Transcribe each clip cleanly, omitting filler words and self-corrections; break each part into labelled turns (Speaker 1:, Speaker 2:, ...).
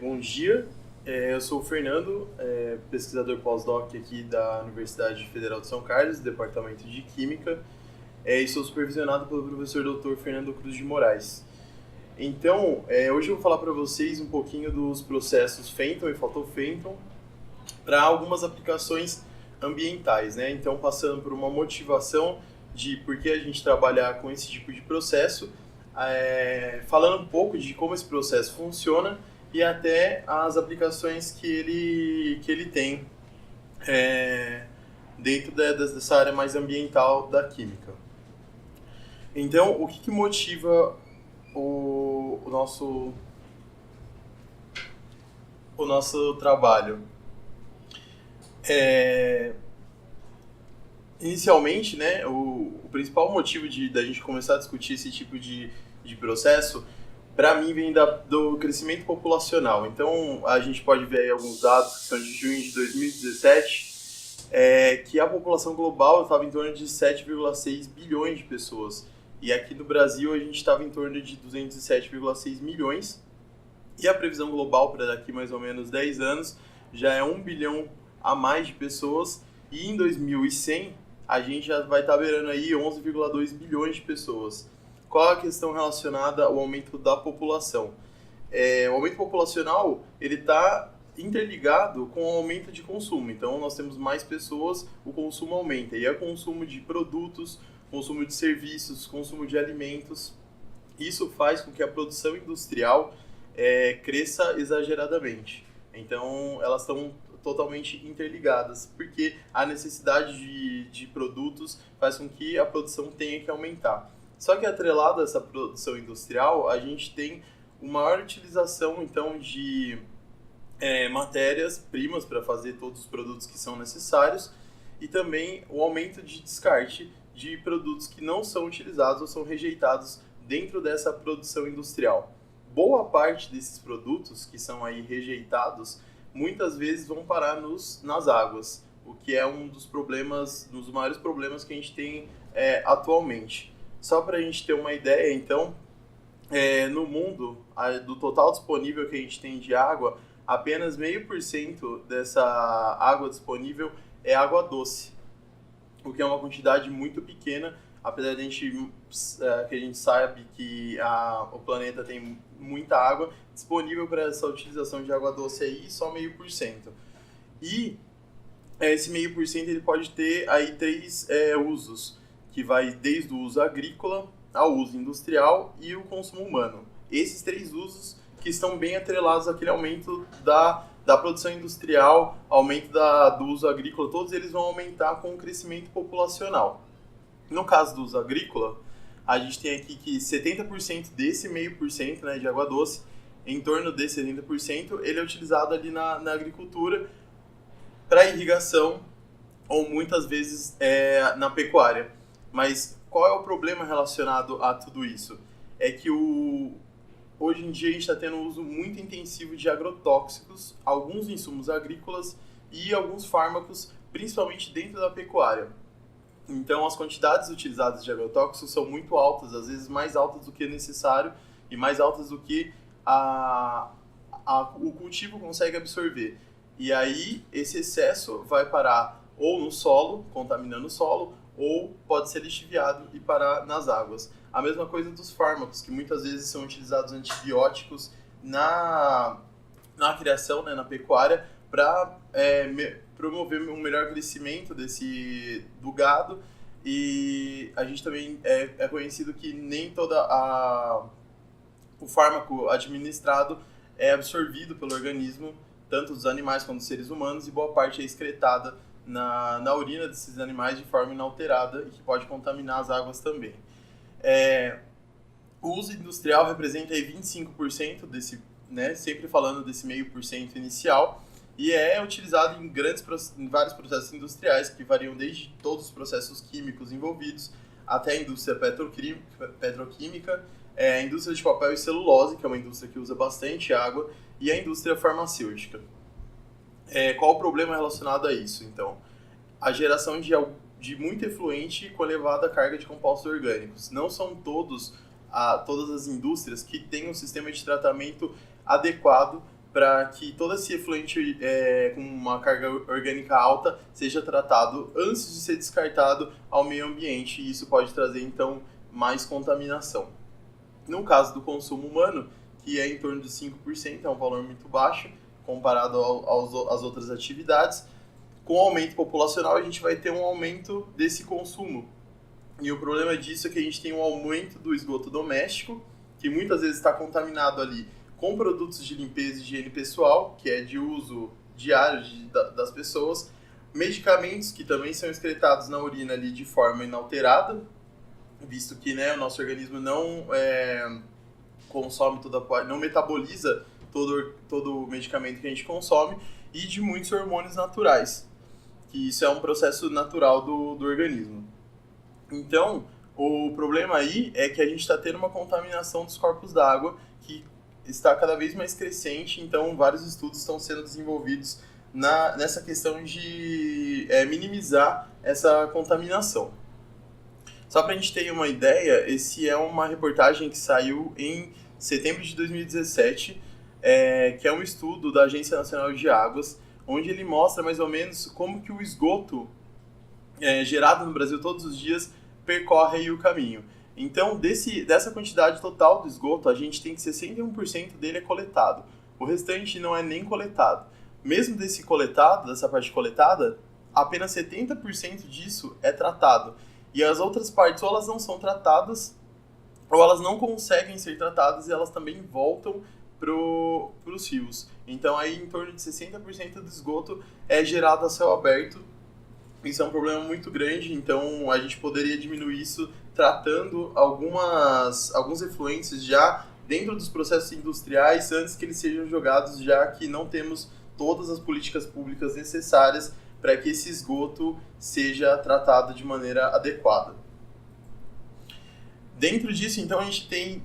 Speaker 1: Bom dia, eu sou o Fernando, pesquisador pós-doc aqui da Universidade Federal de São Carlos, Departamento de Química, e sou supervisionado pelo professor Dr. Fernando Cruz de Moraes. Então, hoje eu vou falar para vocês um pouquinho dos processos Fenton e Photophenton para algumas aplicações ambientais, né? Então, passando por uma motivação de por que a gente trabalhar com esse tipo de processo, falando um pouco de como esse processo funciona e até as aplicações que ele tem dentro dessa área mais ambiental da química. Então, o que motiva o nosso trabalho? Inicialmente, né, o principal motivo da gente começar a discutir esse tipo de processo, para mim, vem do crescimento populacional. Então, a gente pode ver aí alguns dados que são de junho de 2017, que a população global estava em torno de 7,6 bilhões de pessoas. E aqui no Brasil, a gente estava em torno de 207,6 milhões. E a previsão global para daqui mais ou menos 10 anos já é 1 bilhão a mais de pessoas. E em 2100, a gente já vai estar beirando aí 11,2 bilhões de pessoas. Qual a questão relacionada ao aumento da população? O aumento populacional ele está interligado com o aumento de consumo. Então, nós temos mais pessoas, o consumo aumenta. E é o consumo de produtos, consumo de serviços, consumo de alimentos. Isso faz com que a produção industrial cresça exageradamente. Então, elas estão totalmente interligadas, porque a necessidade de produtos faz com que a produção tenha que aumentar. Só que atrelado a essa produção industrial, a gente tem uma maior utilização então de matérias-primas para fazer todos os produtos que são necessários e também o aumento de descarte de produtos que não são utilizados ou são rejeitados dentro dessa produção industrial. Boa parte desses produtos que são aí rejeitados muitas vezes vão parar nas águas, o que é um dos maiores problemas que a gente tem atualmente. Só para a gente ter uma ideia, então, no mundo, do total disponível que a gente tem de água, apenas 0,5% dessa água disponível é água doce, o que é uma quantidade muito pequena, apesar de que a gente sabe que o planeta tem muita água disponível para essa utilização de água doce aí, só 0,5%. E esse 0,5% ele pode ter aí três usos, que vai desde o uso agrícola ao uso industrial e o consumo humano. Esses três usos que estão bem atrelados àquele aumento da produção industrial, aumento do uso agrícola, todos eles vão aumentar com o crescimento populacional. No caso do uso agrícola, a gente tem aqui que 70% desse 0,5%, né, de água doce, em torno desse 70%, ele é utilizado ali na agricultura para irrigação ou muitas vezes na pecuária. Mas qual é o problema relacionado a tudo isso? É que hoje em dia a gente está tendo um uso muito intensivo de agrotóxicos, alguns insumos agrícolas e alguns fármacos, principalmente dentro da pecuária. Então, as quantidades utilizadas de agrotóxicos são muito altas, às vezes mais altas do que é necessário e mais altas do que o cultivo consegue absorver. E aí, esse excesso vai parar ou no solo, contaminando o solo, ou pode ser lixiviado e parar nas águas. A mesma coisa dos fármacos, que muitas vezes são utilizados antibióticos na criação, né, na pecuária, para promover um melhor crescimento do gado. E a gente também é conhecido que nem o fármaco administrado é absorvido pelo organismo, tanto dos animais quanto dos seres humanos, e boa parte é excretada na urina desses animais de forma inalterada e que pode contaminar as águas também. O uso industrial representa aí 25% desse, né, sempre falando desse 0,5% inicial, e é utilizado em vários processos industriais, que variam desde todos os processos químicos envolvidos até a indústria petroquímica, a indústria de papel e celulose, que é uma indústria que usa bastante água, e a indústria farmacêutica. Qual o problema relacionado a isso, então? A geração de muito efluente com elevada carga de compostos orgânicos. Não são todas as indústrias que têm um sistema de tratamento adequado para que todo esse efluente com uma carga orgânica alta seja tratado antes de ser descartado ao meio ambiente, e isso pode trazer, então, mais contaminação. No caso do consumo humano, que é em torno de 5%, é um valor muito baixo comparado às outras atividades, com o aumento populacional a gente vai ter um aumento desse consumo. E o problema disso é que a gente tem um aumento do esgoto doméstico, que muitas vezes está contaminado ali com produtos de limpeza e higiene pessoal, que é de uso diário das pessoas, medicamentos que também são excretados na urina ali de forma inalterada, visto que, né, o nosso organismo não consome não metaboliza todo o medicamento que a gente consome, e de muitos hormônios naturais, que isso é um processo natural do organismo. Então, o problema aí é que a gente está tendo uma contaminação dos corpos d'água que está cada vez mais crescente, então vários estudos estão sendo desenvolvidos nessa questão de minimizar essa contaminação. Só para a gente ter uma ideia, esse é uma reportagem que saiu em setembro de 2017, que é um estudo da Agência Nacional de Águas, onde ele mostra mais ou menos como que o esgoto gerado no Brasil todos os dias percorre aí o caminho. Então, dessa quantidade total do esgoto, a gente tem que 61% dele é coletado. O restante não é nem coletado. Mesmo dessa parte coletada, apenas 70% disso é tratado. E as outras partes, ou elas não são tratadas, ou elas não conseguem ser tratadas e elas também voltam para os rios. Então, aí, em torno de 60% do esgoto é gerado a céu aberto. Isso é um problema muito grande, então a gente poderia diminuir isso tratando alguns efluentes já dentro dos processos industriais antes que eles sejam jogados, já que não temos todas as políticas públicas necessárias para que esse esgoto seja tratado de maneira adequada. Dentro disso, então, a gente tem,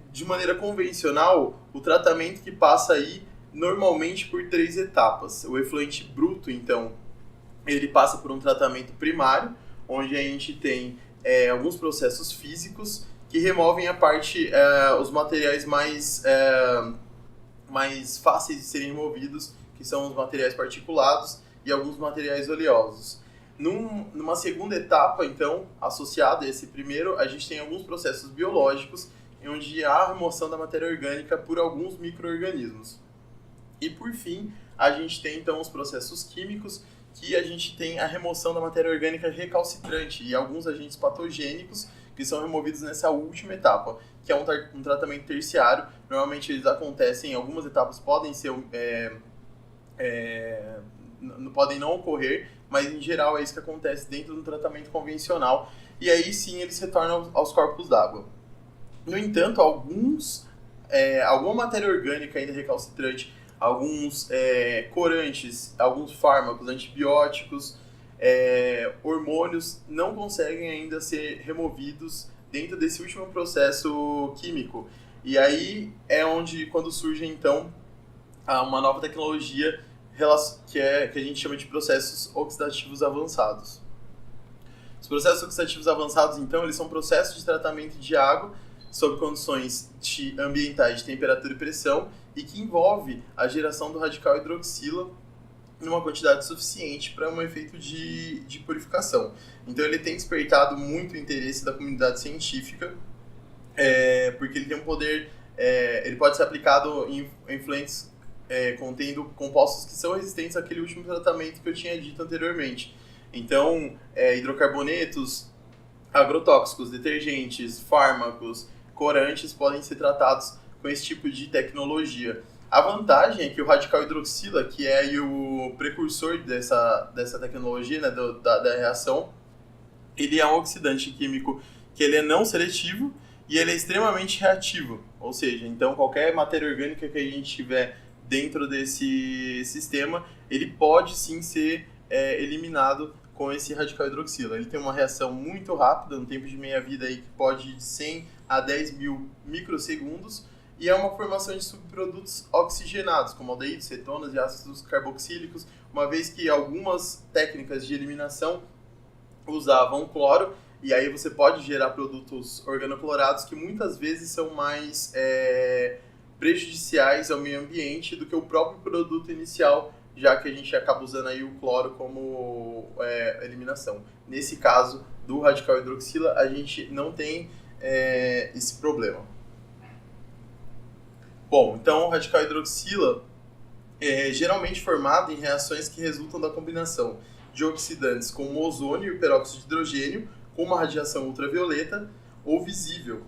Speaker 1: de maneira convencional, o tratamento que passa aí normalmente por 3 etapas. O efluente bruto, então, ele passa por um tratamento primário, onde a gente tem alguns processos físicos que removem os materiais mais fáceis de serem removidos, que são os materiais particulados e alguns materiais oleosos. Numa segunda etapa, então, associada a esse primeiro, a gente tem alguns processos biológicos, onde há a remoção da matéria orgânica por alguns micro-organismos. E, por fim, a gente tem, então, os processos químicos, que a gente tem a remoção da matéria orgânica recalcitrante e alguns agentes patogênicos que são removidos nessa última etapa, que é um tratamento terciário. Normalmente eles acontecem, algumas etapas podem podem não ocorrer, mas em geral é isso que acontece dentro do tratamento convencional, e aí sim eles retornam aos corpos d'água. No entanto, alguma matéria orgânica ainda recalcitrante, alguns corantes, alguns fármacos, antibióticos, hormônios não conseguem ainda ser removidos dentro desse último processo químico. E aí é onde, quando surge então uma nova tecnologia que a gente chama de processos oxidativos avançados. Os processos oxidativos avançados, então, eles são processos de tratamento de água sob condições ambientais de temperatura e pressão, e que envolve a geração do radical hidroxila numa quantidade suficiente para um efeito de purificação. Então ele tem despertado muito o interesse da comunidade científica, porque ele tem um poder, ele pode ser aplicado em efluentes contendo compostos que são resistentes àquele último tratamento que eu tinha dito anteriormente. Então, hidrocarbonetos, agrotóxicos, detergentes, fármacos, corantes podem ser tratados com esse tipo de tecnologia. A vantagem é que o radical hidroxila, que é aí o precursor dessa tecnologia, né, da reação, ele é um oxidante químico que ele é não seletivo e ele é extremamente reativo. Ou seja, então qualquer matéria orgânica que a gente tiver dentro desse sistema, ele pode sim ser eliminado com esse radical hidroxila. Ele tem uma reação muito rápida, no tempo de meia-vida aí, que pode ir de 100 a 10 mil microsegundos, e é uma formação de subprodutos oxigenados, como aldeídos, cetonas e ácidos carboxílicos, uma vez que algumas técnicas de eliminação usavam cloro, e aí você pode gerar produtos organoclorados que muitas vezes são mais prejudiciais ao meio ambiente do que o próprio produto inicial, já que a gente acaba usando aí o cloro como eliminação. Nesse caso do radical hidroxila, a gente não tem esse problema. Bom, então o radical hidroxila é geralmente formado em reações que resultam da combinação de oxidantes como o ozônio e o peróxido de hidrogênio com uma radiação ultravioleta ou visível,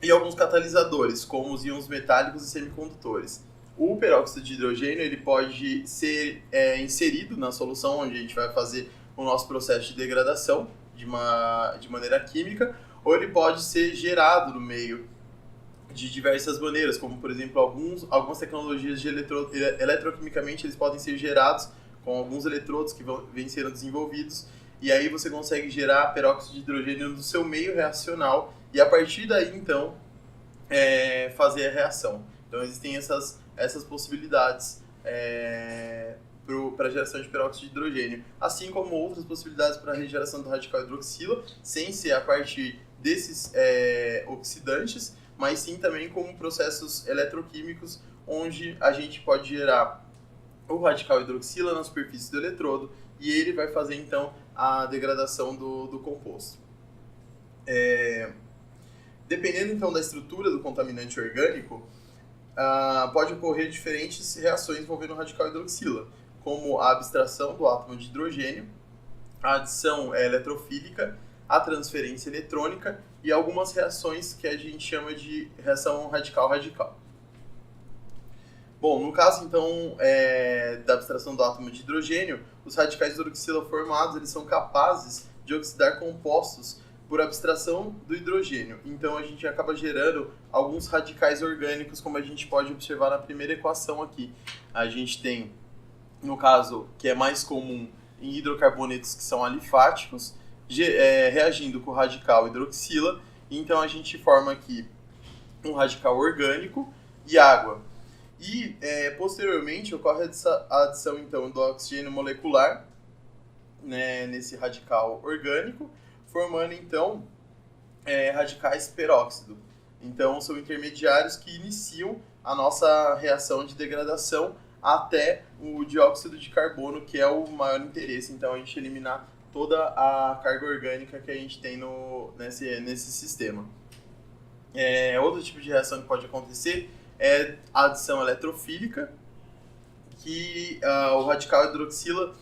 Speaker 1: e alguns catalisadores, como os íons metálicos e semicondutores. O peróxido de hidrogênio ele pode ser inserido na solução onde a gente vai fazer o nosso processo de degradação de maneira química, ou ele pode ser gerado no meio de diversas maneiras, como por exemplo algumas tecnologias de eletroquimicamente eles podem ser gerados com alguns eletrodos que vêm sendo desenvolvidos, e aí você consegue gerar peróxido de hidrogênio no seu meio reacional e a partir daí então fazer a reação. Então existem essas possibilidades para a geração de peróxido de hidrogênio, assim como outras possibilidades para a regeneração do radical hidroxila, sem ser a partir desses oxidantes, mas sim também como processos eletroquímicos, onde a gente pode gerar o radical hidroxila na superfície do eletrodo e ele vai fazer então a degradação do composto. Dependendo então da estrutura do contaminante orgânico, pode ocorrer diferentes reações envolvendo o radical hidroxila, como a abstração do átomo de hidrogênio, a adição eletrofílica, a transferência eletrônica e algumas reações que a gente chama de reação radical-radical. Bom, no caso então da abstração do átomo de hidrogênio, os radicais hidroxila formados eles são capazes de oxidar compostos por abstração do hidrogênio. Então a gente acaba gerando alguns radicais orgânicos, como a gente pode observar na primeira equação aqui. A gente tem, no caso, que é mais comum em hidrocarbonetos que são alifáticos, reagindo com o radical hidroxila. Então a gente forma aqui um radical orgânico e água. E posteriormente ocorre a adição então do oxigênio molecular, né, nesse radical orgânico, formando então radicais peróxido. Então são intermediários que iniciam a nossa reação de degradação até o dióxido de carbono, que é o maior interesse, então a gente eliminar toda a carga orgânica que a gente tem nesse sistema. Outro tipo de reação que pode acontecer é a adição eletrofílica, que o radical hidroxila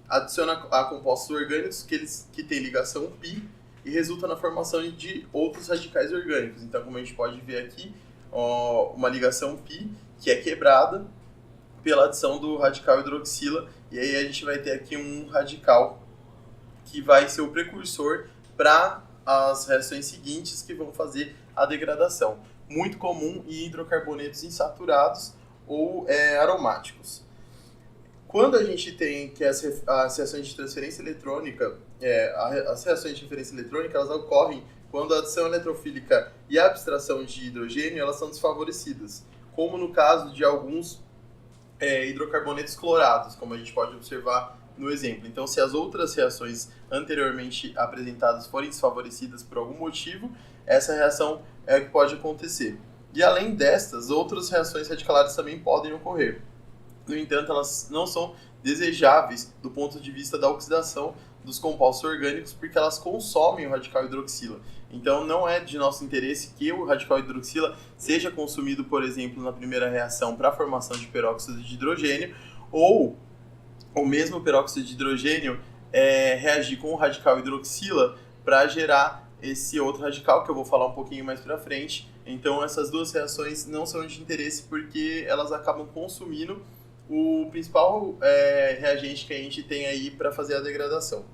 Speaker 1: adiciona a compostos orgânicos que têm ligação π e resulta na formação de outros radicais orgânicos. Então, como a gente pode ver aqui, uma ligação π que é quebrada pela adição do radical hidroxila, e aí a gente vai ter aqui um radical que vai ser o precursor para as reações seguintes que vão fazer a degradação. Muito comum em hidrocarbonetos insaturados ou aromáticos. Quando a gente tem que as reações de transferência eletrônica, as reações de transferência eletrônica, elas ocorrem quando a adição eletrofílica e a abstração de hidrogênio elas são desfavorecidas, como no caso de alguns hidrocarbonetos clorados, como a gente pode observar no exemplo. Então, se as outras reações anteriormente apresentadas forem desfavorecidas por algum motivo, essa reação é o que pode acontecer. E além destas, outras reações radicalares também podem ocorrer. No entanto, elas não são desejáveis do ponto de vista da oxidação dos compostos orgânicos, porque elas consomem o radical hidroxila. Então, não é de nosso interesse que o radical hidroxila seja consumido, por exemplo, na primeira reação para a formação de peróxido de hidrogênio, ou o mesmo peróxido de hidrogênio reagir com o radical hidroxila para gerar esse outro radical, que eu vou falar um pouquinho mais para frente. Então, essas duas reações não são de interesse porque elas acabam consumindo o principal reagente que a gente tem aí para fazer a degradação.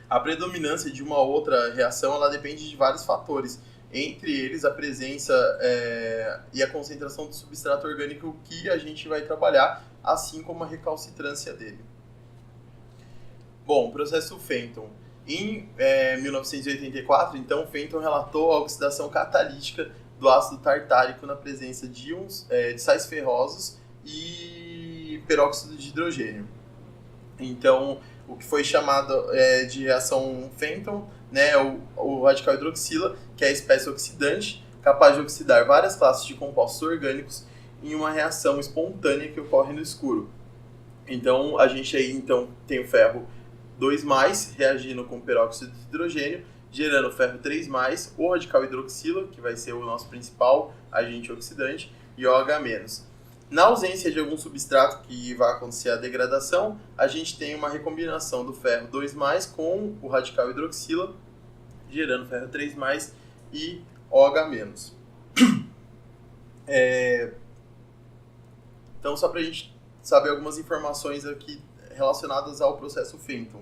Speaker 1: A predominância de uma outra reação ela depende de vários fatores, entre eles a presença e a concentração do substrato orgânico que a gente vai trabalhar, assim como a recalcitrância dele. Bom, o processo Fenton. Em 1984, então, Fenton relatou a oxidação catalítica do ácido tartárico na presença de íons de sais ferrosos e peróxido de hidrogênio. Então, o que foi chamado de reação Fenton, né, o radical hidroxila, que é a espécie oxidante, capaz de oxidar várias classes de compostos orgânicos em uma reação espontânea que ocorre no escuro. Então, a gente aí tem o ferro 2+, reagindo com peróxido de hidrogênio, gerando ferro 3+, o radical hidroxila, que vai ser o nosso principal agente oxidante, e OH-. Na ausência de algum substrato que vai acontecer a degradação, a gente tem uma recombinação do ferro 2+, com o radical hidroxila, gerando ferro 3+, e OH-. Então, só para a gente saber algumas informações aqui relacionadas ao processo Fenton.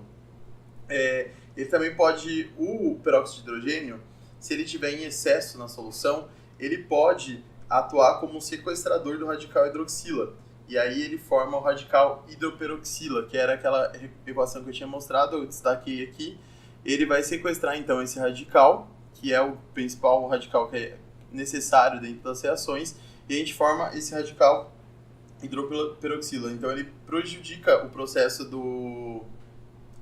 Speaker 1: Ele também pode, o peróxido de hidrogênio, se ele tiver em excesso na solução, ele pode atuar como um sequestrador do radical hidroxila. E aí ele forma o radical hidroperoxila, que era aquela equação que eu tinha mostrado, eu destaquei aqui. Ele vai sequestrar então esse radical, que é o principal radical que é necessário dentro das reações, e a gente forma esse radical hidroperoxila. Então ele prejudica o processo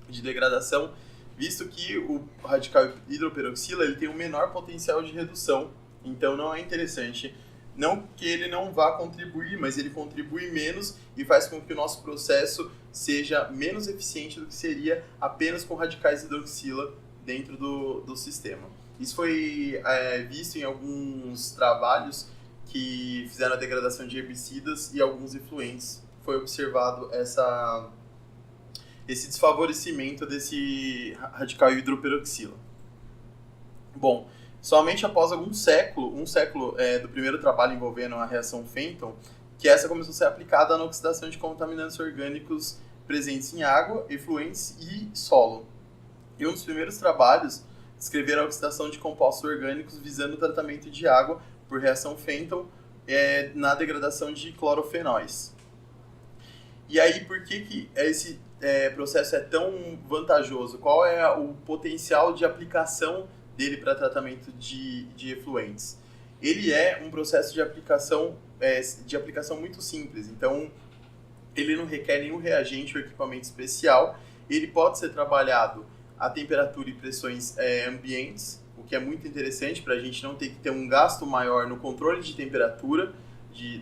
Speaker 1: de degradação, visto que o radical hidroperoxila ele tem um menor potencial de redução. Então não é interessante. Não que ele não vá contribuir, mas ele contribui menos e faz com que o nosso processo seja menos eficiente do que seria apenas com radicais hidroxila dentro do sistema. Isso foi visto em alguns trabalhos que fizeram a degradação de herbicidas e alguns efluentes. Foi observado esse desfavorecimento desse radical hidroperoxila. Bom, somente após um século do primeiro trabalho envolvendo a reação Fenton, que essa começou a ser aplicada na oxidação de contaminantes orgânicos presentes em água, efluentes e solo. E um dos primeiros trabalhos descreveram a oxidação de compostos orgânicos visando o tratamento de água por reação Fenton na degradação de clorofenóis. E aí, por que esse processo é tão vantajoso? Qual é o potencial de aplicação dele para tratamento de efluentes? Ele é um processo de aplicação muito simples, então ele não requer nenhum reagente ou equipamento especial. Ele pode ser trabalhado a temperatura e pressões ambientes, o que é muito interessante para a gente não ter que ter um gasto maior no controle de temperatura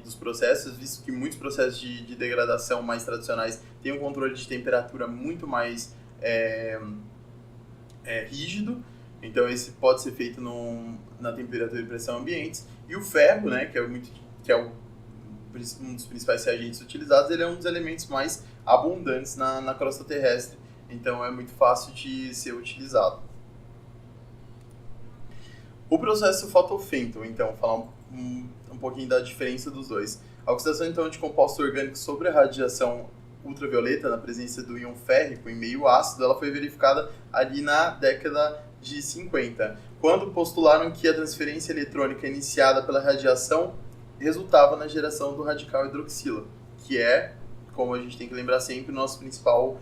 Speaker 1: dos processos, visto que muitos processos de degradação mais tradicionais têm um controle de temperatura muito mais rígido. Então esse pode ser feito na temperatura e pressão ambientes. E o ferro, né, que é um dos principais reagentes utilizados, ele é um dos elementos mais abundantes na crosta terrestre. Então é muito fácil de ser utilizado. O processo fotofenton, então, falar um pouquinho da diferença dos dois. A oxidação então de compostos orgânicos sobre a radiação ultravioleta na presença do íon férrico em meio ácido, ela foi verificada ali na década de 50, quando postularam que a transferência eletrônica iniciada pela radiação resultava na geração do radical hidroxila, que é, como a gente tem que lembrar sempre, o nosso principal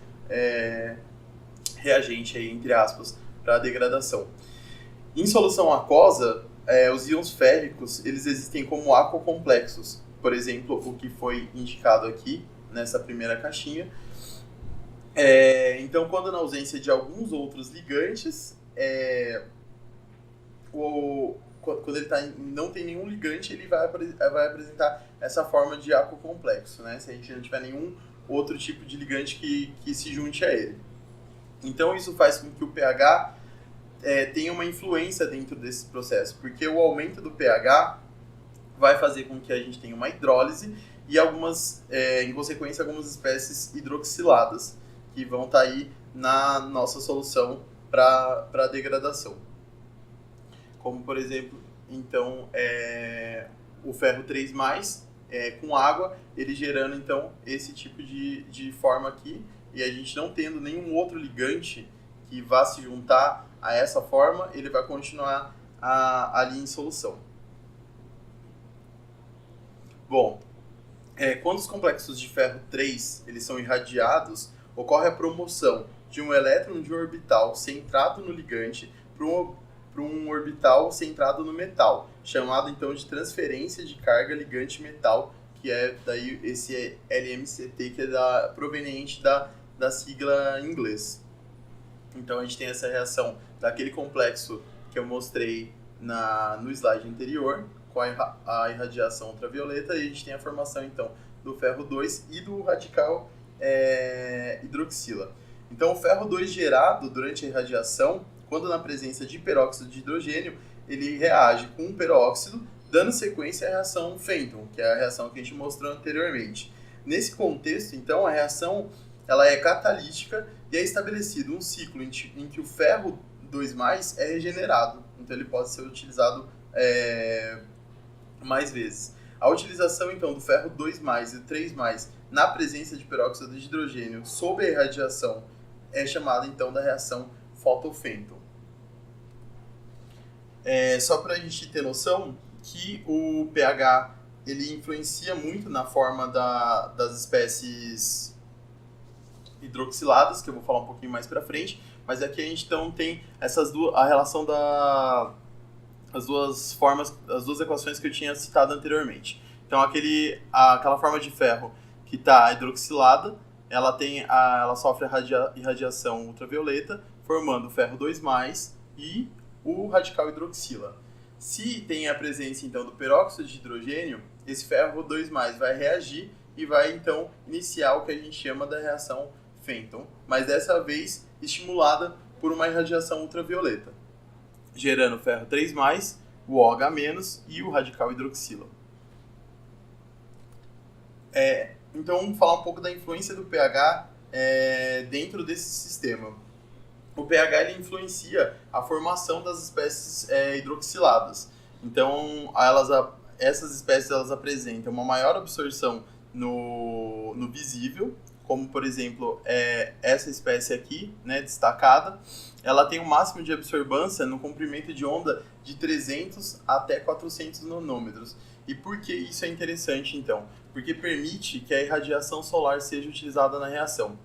Speaker 1: reagente, aí, entre aspas, para a degradação. Em solução aquosa, os íons férricos eles existem como aquocomplexos, por exemplo, o que foi indicado aqui nessa primeira caixinha. Então, quando na ausência de alguns outros ligantes, quando ele não tem nenhum ligante, ele vai apresentar essa forma de aquocomplexo, né? Se a gente não tiver nenhum outro tipo de ligante que se junte a ele. Então, isso faz com que o pH tenha uma influência dentro desse processo, porque o aumento do pH vai fazer com que a gente tenha uma hidrólise e em consequência, algumas espécies hidroxiladas que vão estar aí na nossa solução para degradação. Como, por exemplo, então, o ferro 3+, com água, ele gerando, então, esse tipo de forma aqui, e a gente não tendo nenhum outro ligante que vá se juntar a essa forma, ele vai continuar ali em solução. Bom, quando os complexos de ferro 3 eles são irradiados, ocorre a promoção de um elétron de um orbital centrado no ligante para um orbital centrado no metal, chamado então de transferência de carga ligante-metal, que é daí esse LMCT, que é proveniente da sigla em inglês. Então a gente tem essa reação daquele complexo que eu mostrei no slide anterior, com a irradiação ultravioleta, e a gente tem a formação, então, do ferro 2 e do radical hidroxila. Então, o ferro 2 gerado durante a irradiação, quando na presença de peróxido de hidrogênio, ele reage com um peróxido, dando sequência à reação Fenton, que é a reação que a gente mostrou anteriormente. Nesse contexto, então, a reação ela é catalítica e é estabelecido um ciclo em que o ferro 2+, é regenerado. Então, ele pode ser utilizado mais vezes. A utilização, então, do ferro 2+, e 3+, na presença de peróxido de hidrogênio sob a irradiação é chamada, então, da reação Photo-Fenton. Só para a gente ter noção que o pH ele influencia muito na forma das espécies hidroxiladas, que eu vou falar um pouquinho mais para frente, mas aqui a gente então tem a relação as duas equações que eu tinha citado anteriormente. Então aquela forma de ferro que está hidroxilada, ela sofre a irradiação ultravioleta, formando o ferro 2+, e o radical hidroxila. Se tem a presença então do peróxido de hidrogênio, esse ferro 2+ vai reagir e vai então iniciar o que a gente chama da reação Fenton, mas dessa vez estimulada por uma irradiação ultravioleta, gerando o ferro 3+, o OH- e o radical hidroxila. Então, vamos falar um pouco da influência do pH dentro desse sistema. O pH ele influencia a formação das espécies hidroxiladas. Então, essas espécies elas apresentam uma maior absorção no visível, como, por exemplo, essa espécie aqui, né, destacada. Ela tem um máximo de absorvância no comprimento de onda de 300 até 400 nanômetros. E por que isso é interessante, então? Porque permite que a irradiação solar seja utilizada na reação.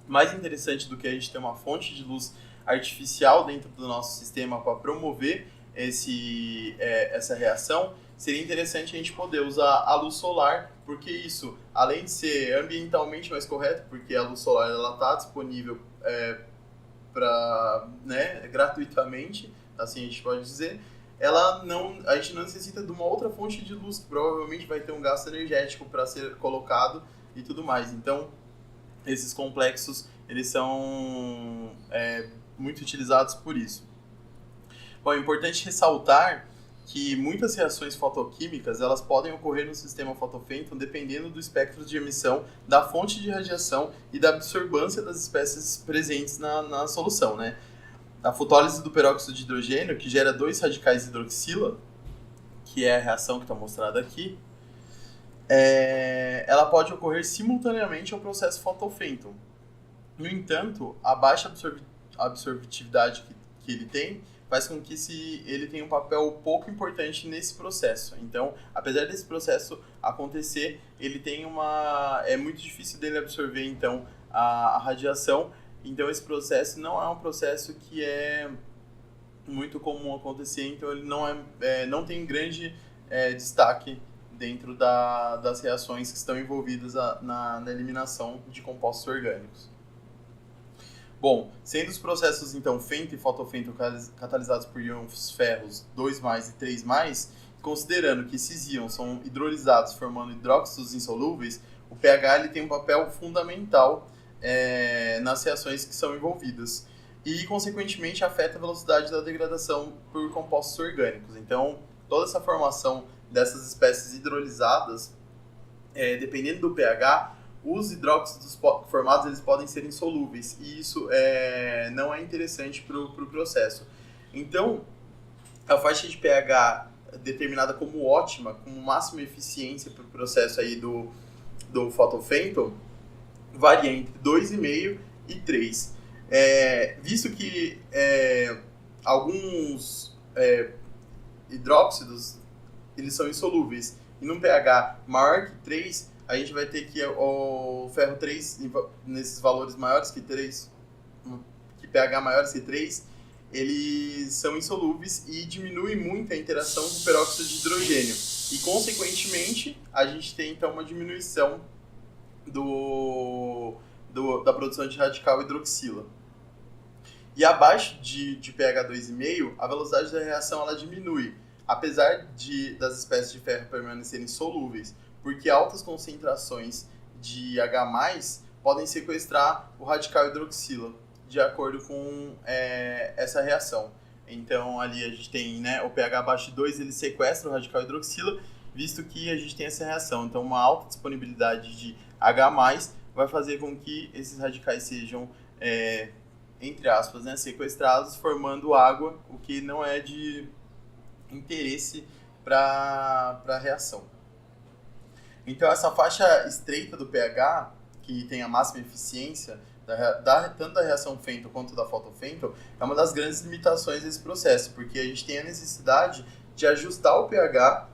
Speaker 1: Mais interessante do que a gente ter uma fonte de luz artificial dentro do nosso sistema para promover essa reação, seria interessante a gente poder usar a luz solar, porque isso, além de ser ambientalmente mais correto, porque a luz solar está disponível gratuitamente, assim a gente pode dizer, a gente não necessita de uma outra fonte de luz, que provavelmente vai ter um gasto energético para ser colocado e tudo mais. Então, esses complexos, eles são muito utilizados por isso. Bom, é importante ressaltar que muitas reações fotoquímicas elas podem ocorrer no sistema Photo-Fenton dependendo do espectro de emissão da fonte de radiação e da absorvância das espécies presentes na solução, né? A fotólise do peróxido de hidrogênio, que gera 2 radicais hidroxila, que é a reação que está mostrada aqui, ela pode ocorrer simultaneamente ao processo Photo-Fenton. No entanto, a baixa absorvitividade que ele tem faz com que ele tenha um papel pouco importante nesse processo. Então, apesar desse processo acontecer, ele tem é muito difícil dele absorver então a radiação. Então, esse processo não é um processo que é muito comum acontecer, então ele não tem grande destaque dentro das reações que estão envolvidas na eliminação de compostos orgânicos. Bom, sendo os processos então Fenton e Photo-Fenton catalisados por íons ferros 2+ e 3+, considerando que esses íons são hidrolisados formando hidróxidos insolúveis, o pH ele tem um papel fundamental nas reações que são envolvidas e, consequentemente, afeta a velocidade da degradação por compostos orgânicos. Então, toda essa formação dessas espécies hidrolisadas, dependendo do pH, os hidróxidos formados eles podem ser insolúveis e isso não é interessante para o processo. Então, a faixa de pH determinada como ótima, como máxima eficiência para o processo aí do Photo-Fenton, varia entre 2,5 e 3. Visto que alguns hidróxidos eles são insolúveis e num pH maior que 3, a gente vai ter que o ferro 3, nesses valores maiores que 3, que pH maiores que 3, eles são insolúveis e diminui muito a interação com o peróxido de hidrogênio. E, consequentemente, a gente tem então uma diminuição da produção de radical hidroxila. E abaixo de pH 2,5, a velocidade da reação ela diminui, apesar das espécies de ferro permanecerem solúveis, porque altas concentrações de H+, podem sequestrar o radical hidroxila, de acordo com essa reação. Então, ali a gente tem, né, o pH abaixo de 2, ele sequestra o radical hidroxila, visto que a gente tem essa reação. Então, uma alta disponibilidade de H+, vai fazer com que esses radicais sejam, entre aspas, né, sequestrados, formando água, o que não é de interesse para a reação. Então, essa faixa estreita do pH, que tem a máxima eficiência, tanto da reação Fenton quanto da fotofenton, é uma das grandes limitações desse processo, porque a gente tem a necessidade de ajustar o pH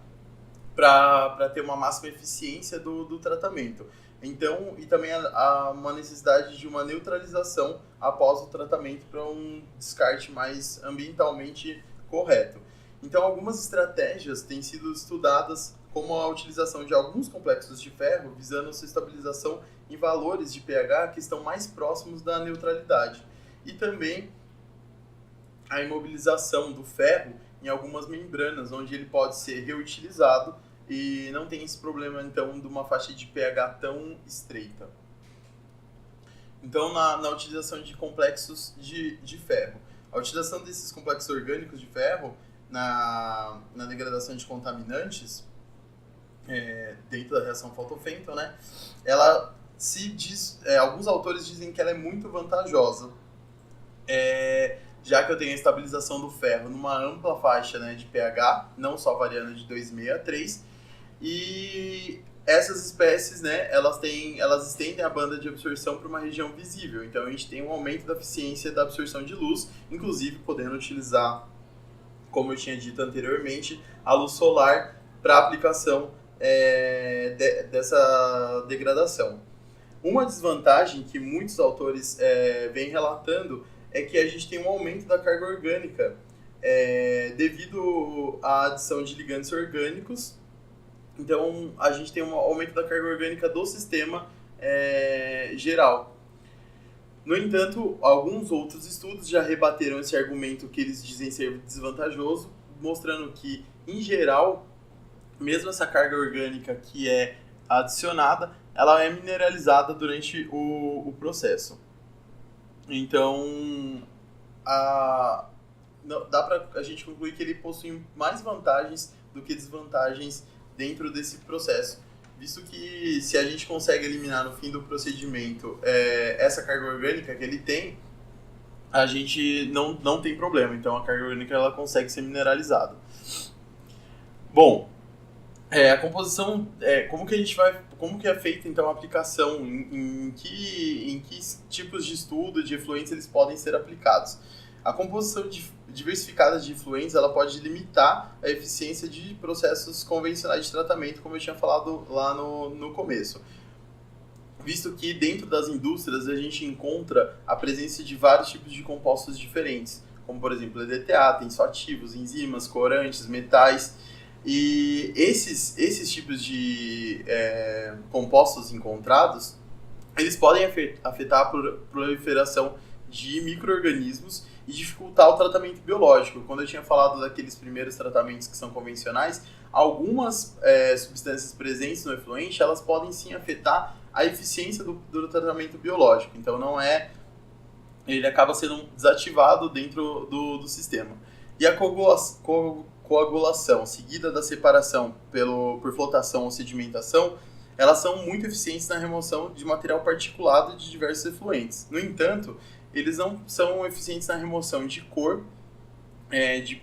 Speaker 1: para ter uma máxima eficiência do tratamento. Então, e também há uma necessidade de uma neutralização após o tratamento para um descarte mais ambientalmente correto. Então, algumas estratégias têm sido estudadas, como a utilização de alguns complexos de ferro, visando sua estabilização em valores de pH que estão mais próximos da neutralidade. E também a imobilização do ferro em algumas membranas, onde ele pode ser reutilizado e não tem esse problema, então, de uma faixa de pH tão estreita. Então, na utilização de complexos de ferro. A utilização desses complexos orgânicos de ferro na degradação de contaminantes, dentro da reação fotofenton, né, ela se diz, alguns autores dizem que ela é muito vantajosa, já que eu tenho a estabilização do ferro numa ampla faixa, né, de pH, não só variando de 2,6 a 3, e essas espécies, né, elas estendem a banda de absorção para uma região visível, então a gente tem um aumento da eficiência da absorção de luz, inclusive podendo utilizar, como eu tinha dito anteriormente, a luz solar para aplicação dessa degradação. Uma desvantagem que muitos autores vêm relatando é que a gente tem um aumento da carga orgânica devido à adição de ligantes orgânicos. Então, a gente tem um aumento da carga orgânica do sistema geral. No entanto, alguns outros estudos já rebateram esse argumento que eles dizem ser desvantajoso, mostrando que, em geral, mesmo essa carga orgânica que é adicionada, ela é mineralizada durante o processo. Então, dá para a gente concluir que ele possui mais vantagens do que desvantagens dentro desse processo, visto que se a gente consegue eliminar no fim do procedimento essa carga orgânica que ele tem, a gente não tem problema. Então, a carga orgânica ela consegue ser mineralizada. Bom, a composição, como que é feita então a aplicação, em que tipos de estudo de efluentes eles podem ser aplicados? A composição diversificada de efluentes ela pode limitar a eficiência de processos convencionais de tratamento, como eu tinha falado lá no começo. Visto que dentro das indústrias a gente encontra a presença de vários tipos de compostos diferentes, como por exemplo EDTA, tensoativos, enzimas, corantes, metais. E esses tipos de compostos encontrados, eles podem afetar a proliferação de micro-organismos e dificultar o tratamento biológico. Quando eu tinha falado daqueles primeiros tratamentos que são convencionais, algumas substâncias presentes no efluente, elas podem sim afetar a eficiência do tratamento biológico. Então ele acaba sendo desativado dentro do sistema. E a coagulação, seguida da separação por flotação ou sedimentação, elas são muito eficientes na remoção de material particulado de diversos efluentes. No entanto, eles não são eficientes na remoção de cor,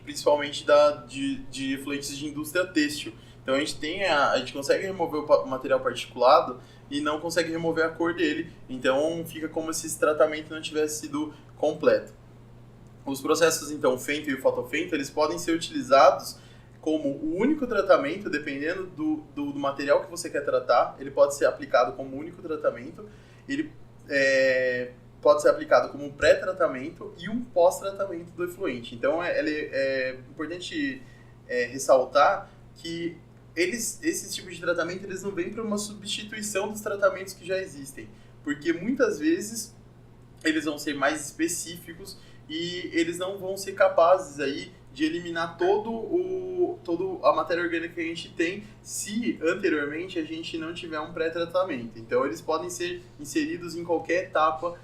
Speaker 1: principalmente de efluentes de indústria têxtil. Então a gente consegue remover o material particulado e não consegue remover a cor dele, então fica como se esse tratamento não tivesse sido completo. Os processos, então, Fenton e fotofenton, eles podem ser utilizados como o único tratamento, dependendo do material que você quer tratar, ele pode ser aplicado como único tratamento, ele pode ser aplicado como um pré-tratamento e um pós-tratamento do efluente. Então, é importante ressaltar que esses tipos de tratamento eles não vêm para uma substituição dos tratamentos que já existem, porque muitas vezes eles vão ser mais específicos e eles não vão ser capazes aí de eliminar toda a matéria orgânica que a gente tem se anteriormente a gente não tiver um pré-tratamento. Então eles podem ser inseridos em qualquer etapa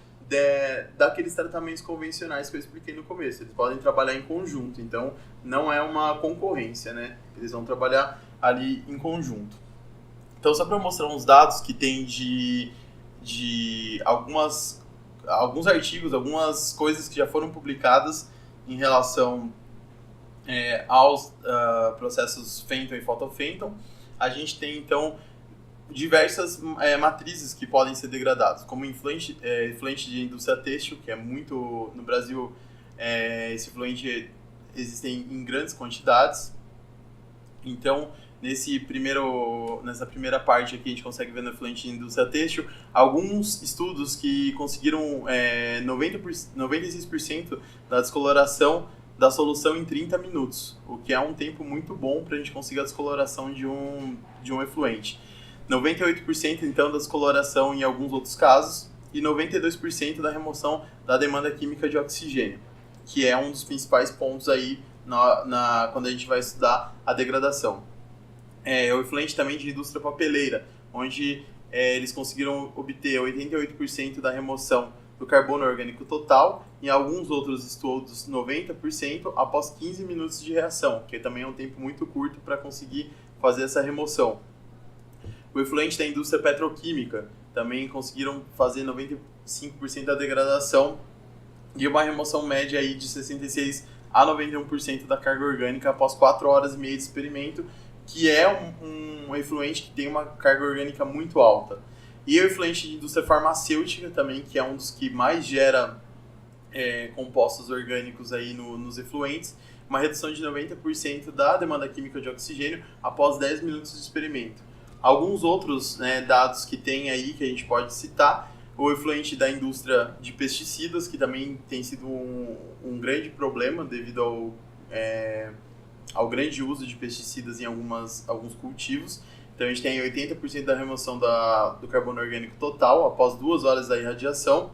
Speaker 1: daqueles tratamentos convencionais que eu expliquei no começo. Eles podem trabalhar em conjunto, então não é uma concorrência, né? Eles vão trabalhar ali em conjunto. Então, só para mostrar uns dados que tem de alguns artigos, algumas coisas que já foram publicadas em relação aos processos Fenton e Photophenton, a gente tem, então, diversas matrizes que podem ser degradadas, como efluente de indústria têxtil, que é muito, no Brasil, esse efluente existem em grandes quantidades. Então, nessa primeira parte aqui, a gente consegue ver no efluente de indústria têxtil alguns estudos que conseguiram 96% da descoloração da solução em 30 minutos, o que é um tempo muito bom para a gente conseguir a descoloração de um efluente. 98% então da descoloração em alguns outros casos e 92% da remoção da demanda química de oxigênio, que é um dos principais pontos aí quando a gente vai estudar a degradação. O efluente também de indústria papeleira, onde eles conseguiram obter 88% da remoção do carbono orgânico total, em alguns outros estudos 90% após 15 minutos de reação, que também é um tempo muito curto para conseguir fazer essa remoção. O efluente da indústria petroquímica também conseguiram fazer 95% da degradação e uma remoção média aí de 66% a 91% da carga orgânica após 4 horas e meia de experimento, que é um efluente que tem uma carga orgânica muito alta. E o efluente de indústria farmacêutica também, que é um dos que mais gera compostos orgânicos aí nos efluentes, uma redução de 90% da demanda química de oxigênio após 10 minutos de experimento. Alguns outros dados que tem aí, que a gente pode citar, o efluente da indústria de pesticidas, que também tem sido um grande problema devido ao grande uso de pesticidas em alguns cultivos. Então a gente tem 80% da remoção do carbono orgânico total após 2 horas da irradiação.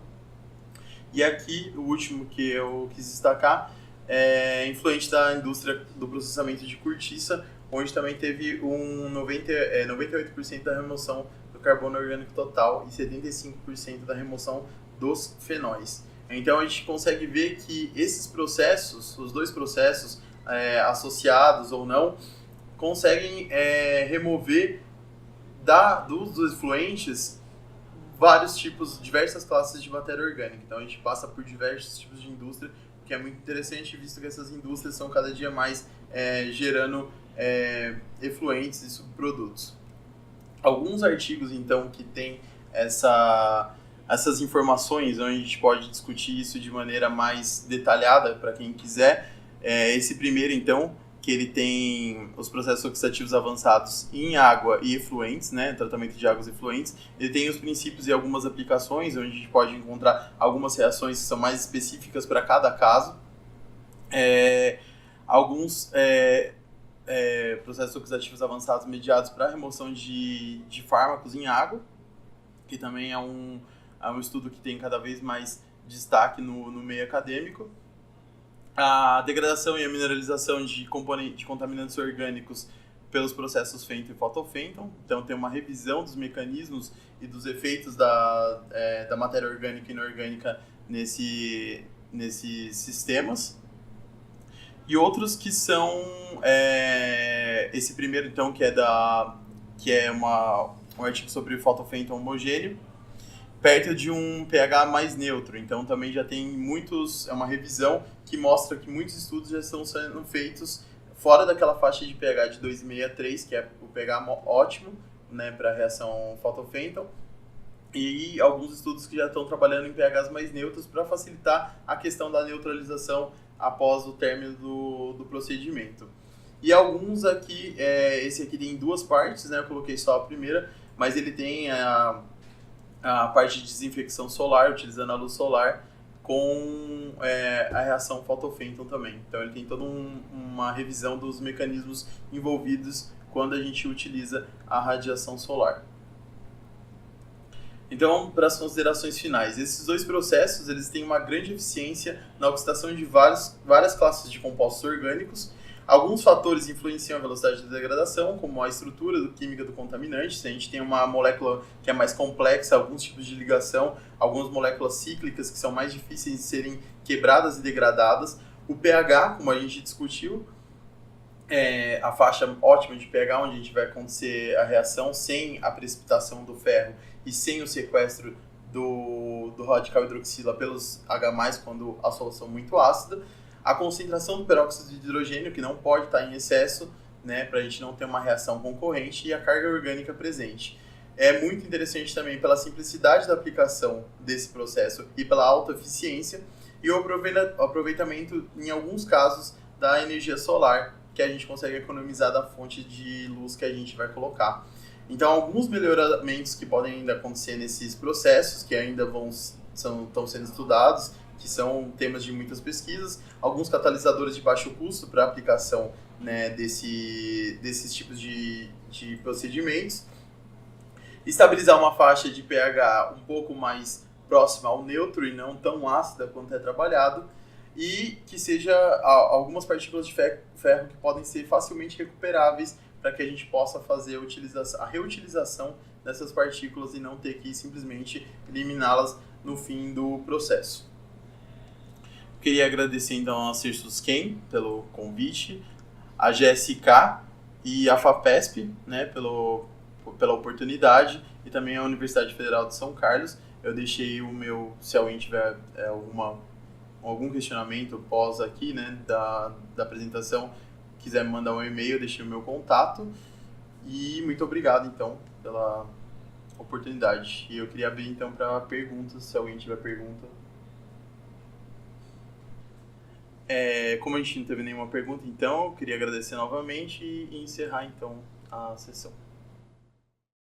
Speaker 1: E aqui, o último que eu quis destacar é influente da indústria do processamento de cortiça, onde também teve 98% da remoção do carbono orgânico total e 75% da remoção dos fenóis. Então a gente consegue ver que esses processos, os dois processos associados ou não, conseguem remover dos efluentes diversas classes de matéria orgânica. Então a gente passa por diversos tipos de indústria, o que é muito interessante, visto que essas indústrias são cada dia mais gerando efluentes e subprodutos. Alguns artigos, então, que tem essas informações, onde a gente pode discutir isso de maneira mais detalhada para quem quiser. Esse primeiro, então, que ele tem os processos oxidativos avançados em água e efluentes, tratamento de águas e efluentes. Ele tem os princípios e algumas aplicações, onde a gente pode encontrar algumas reações que são mais específicas para cada caso. Alguns processos oxidativos avançados mediados para a remoção de fármacos em água, que também é um estudo que tem cada vez mais destaque no meio acadêmico. A degradação e a mineralização de contaminantes orgânicos pelos processos Fenton e Photophenton. Então tem uma revisão dos mecanismos e dos efeitos da matéria orgânica e inorgânica nesses sistemas. E outros que são esse primeiro, então, que é um artigo sobre o Photophenton homogêneo, perto de um pH mais neutro. Então também já tem uma revisão que mostra que muitos estudos já estão sendo feitos fora daquela faixa de pH de 2,5 a 3, que é o pH ótimo para a reação Photophenton, e alguns estudos que já estão trabalhando em pHs mais neutros para facilitar a questão da neutralização após o término do procedimento. E alguns aqui, esse aqui tem 2 partes, eu coloquei só a primeira, mas ele tem a parte de desinfecção solar, utilizando a luz solar, com a reação Photophenton também. Então ele tem toda uma revisão dos mecanismos envolvidos quando a gente utiliza a radiação solar. Então, para as considerações finais, esses dois processos eles têm uma grande eficiência na oxidação de várias classes de compostos orgânicos. Alguns fatores influenciam a velocidade de degradação, como a estrutura química do contaminante. Se a gente tem uma molécula que é mais complexa, alguns tipos de ligação, algumas moléculas cíclicas que são mais difíceis de serem quebradas e degradadas. O pH, como a gente discutiu, a faixa ótima de pH, onde a gente vai acontecer a reação sem a precipitação do ferro e sem o sequestro do radical hidroxila pelos H+, quando a solução é muito ácida. A concentração do peróxido de hidrogênio, que não pode estar em excesso, né, para a gente não ter uma reação concorrente, e a carga orgânica presente. É muito interessante também pela simplicidade da aplicação desse processo e pela alta eficiência, e o aproveitamento, em alguns casos, da energia solar, que a gente consegue economizar da fonte de luz que a gente vai colocar. Então, alguns melhoramentos que podem ainda acontecer nesses processos, que ainda estão sendo estudados, que são temas de muitas pesquisas, alguns catalisadores de baixo custo para aplicação, né, desses tipos de procedimentos, estabilizar uma faixa de pH um pouco mais próxima ao neutro e não tão ácida quanto é trabalhado, e que seja algumas partículas de ferro que podem ser facilmente recuperáveis para que a gente possa fazer a reutilização dessas partículas e não ter que simplesmente eliminá-las no fim do processo. Queria agradecer então a Cersusquem pelo convite, a GSK e a FAPESP, né, pela oportunidade, e também a Universidade Federal de São Carlos. Eu deixei o meu, se alguém tiver algum questionamento pós aqui, né, da apresentação, quiser me mandar um e-mail, eu deixei o meu contato. E muito obrigado, então, pela oportunidade. E eu queria abrir, então, para perguntas, se alguém tiver pergunta. Como a gente não teve nenhuma pergunta, então, eu queria agradecer novamente e encerrar, então, a sessão.